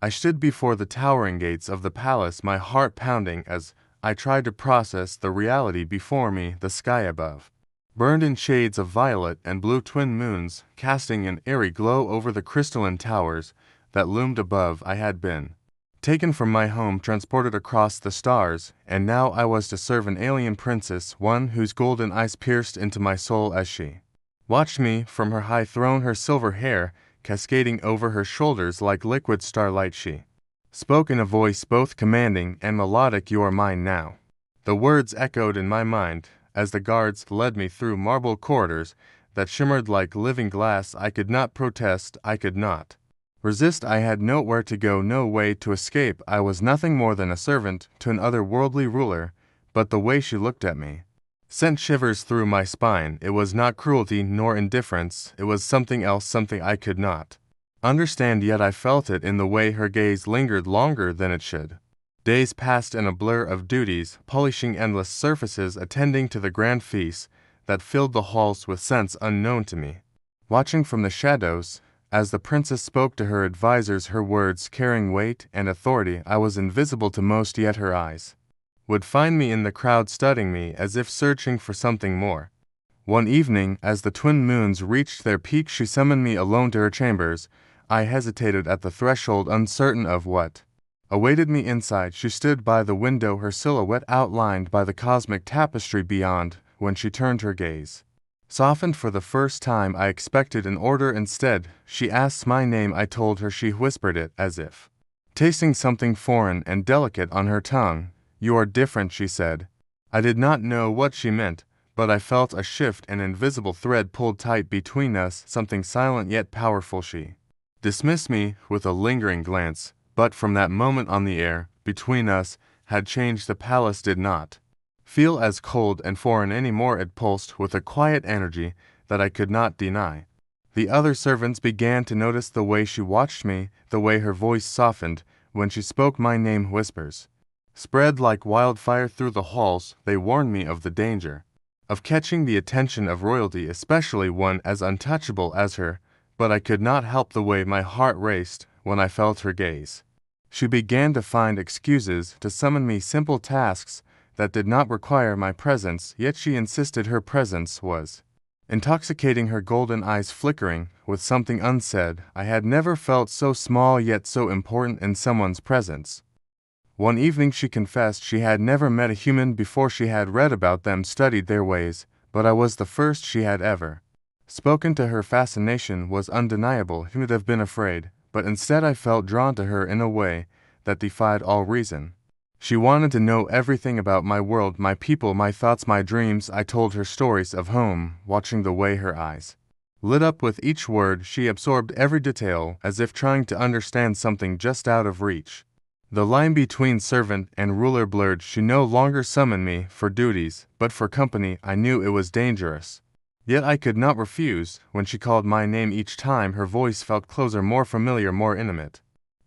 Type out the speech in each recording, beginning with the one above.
I stood before the towering gates of the palace, my heart pounding as I tried to process the reality before me. The sky above burned in shades of violet and blue, twin moons casting an eerie glow over the crystalline towers that loomed above. I had been taken from my home, transported across the stars, and now I was to serve an alien princess, one whose golden eyes pierced into my soul as she watched me from her high throne, her silver hair cascading over her shoulders like liquid starlight. She spoke in a voice both commanding and melodic. "You are mine now." The words echoed in my mind as the guards led me through marble corridors that shimmered like living glass. I could not protest, I could not resist. I had nowhere to go, no way to escape. I was nothing more than a servant to an otherworldly ruler, but the way she looked at me sent shivers through my spine. It was not cruelty nor indifference, it was something else, something I could not understand, yet I felt it in the way her gaze lingered longer than it should. Days passed in a blur of duties, polishing endless surfaces, attending to the grand feasts that filled the halls with scents unknown to me. Watching from the shadows, as the princess spoke to her advisors, her words carrying weight and authority, I was invisible to most, yet her eyes would find me in the crowd, studying me as if searching for something more. One evening, as the twin moons reached their peak, she summoned me alone to her chambers. I hesitated at the threshold, uncertain of what awaited me inside. She stood by the window, her silhouette outlined by the cosmic tapestry beyond. When she turned, her gaze softened for the first time. I expected an order. Instead, she asked my name. I told her. She whispered it, as if tasting something foreign and delicate on her tongue. "You are different," she said. I did not know what she meant, but I felt a shift, an invisible thread pulled tight between us, something silent yet powerful. She dismissed me with a lingering glance, but from that moment on the air between us had changed. The palace did not feel as cold and foreign anymore. It pulsed with a quiet energy that I could not deny. The other servants began to notice the way she watched me, the way her voice softened when she spoke my name. Whispers spread like wildfire through the halls. They warned me of the danger of catching the attention of royalty, especially one as untouchable as her, but I could not help the way my heart raced when I felt her gaze. She began to find excuses to summon me, simple tasks that did not require my presence, yet she insisted. Her presence was intoxicating, her golden eyes flickering with something unsaid. I had never felt so small yet so important in someone's presence. One evening she confessed she had never met a human before. She had read about them, studied their ways, but I was the first she had ever spoken to. Her fascination was undeniable. He would have been afraid, but instead I felt drawn to her in a way that defied all reason. She wanted to know everything about my world, my people, my thoughts, my dreams. I told her stories of home, watching the way her eyes lit up with each word. She absorbed every detail, as if trying to understand something just out of reach. The line between servant and ruler blurred. She no longer summoned me for duties, but for company. I knew it was dangerous, yet I could not refuse. When she called my name each time, her voice felt closer, more familiar, more intimate.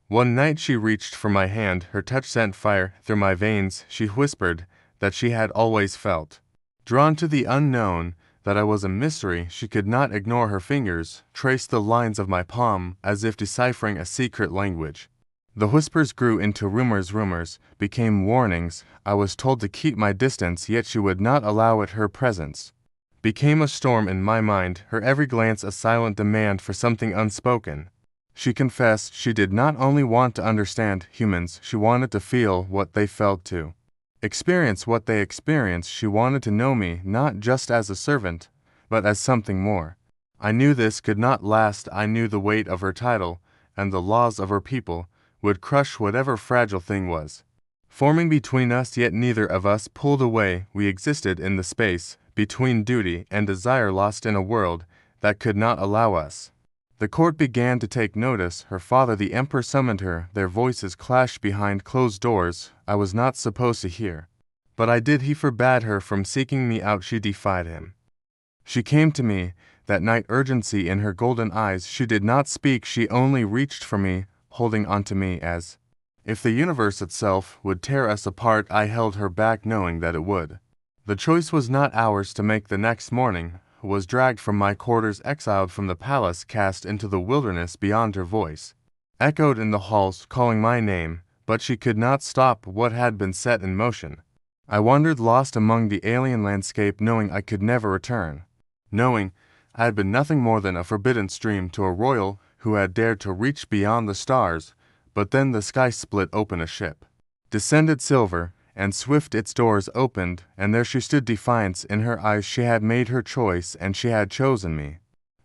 One night she reached for my hand, her touch sent fire through my veins. She whispered that she had always felt drawn to the unknown, that I was a mystery she could not ignore. Her fingers traced the lines of my palm as if deciphering a secret language. The whispers grew into rumors became warnings. I was told to keep my distance, yet she would not allow it. Her presence became a storm in my mind, her every glance a silent demand for something unspoken. She confessed she did not only want to understand humans, she wanted to feel what they felt too, experience what they experienced. She wanted to know me, not just as a servant, but as something more. I knew this could not last. I knew the weight of her title and the laws of her people would crush whatever fragile thing was forming between us, yet neither of us pulled away. We existed in the space between duty and desire, lost in a world that could not allow us. The court began to take notice. Her father, the emperor, summoned her. Their voices clashed behind closed doors. I was not supposed to hear, but I did. He forbade her from seeking me out. She defied him. She came to me that night, urgency in her golden eyes. She did not speak, she only reached for me, holding onto me as if the universe itself would tear us apart. I held her back, knowing that it would. The choice was not ours to make. The next morning was dragged from my quarters, exiled from the palace, cast into the wilderness beyond. Her voice echoed in the halls, calling my name, but she could not stop what had been set in motion. I wandered lost among the alien landscape, knowing I could never return. Knowing I had been nothing more than a forbidden stream to a royal who had dared to reach beyond the stars, but then the sky split open, a ship descended silver, and swift its doors opened, and there she stood, defiance in her eyes. She had made her choice, and she had chosen me.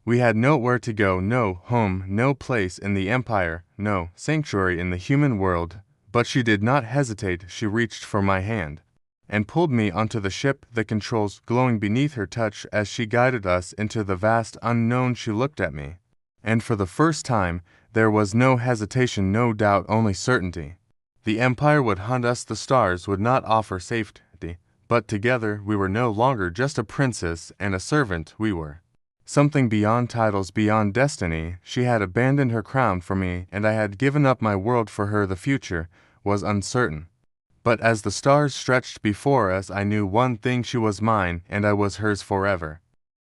We had nowhere to go, no home, no place in the empire, no sanctuary in the human world, but she did not hesitate. She reached for my hand and pulled me onto the ship, the controls glowing beneath her touch as she guided us into the vast unknown. She looked at me, and for the first time there was no hesitation, no doubt, only certainty. The Empire would hunt us, the stars would not offer safety, but together we were no longer just a princess and a servant. We were something beyond titles, beyond destiny. She had abandoned her crown for me, and I had given up my world for her. The future was uncertain, but as the stars stretched before us, I knew one thing: she was mine, and I was hers forever.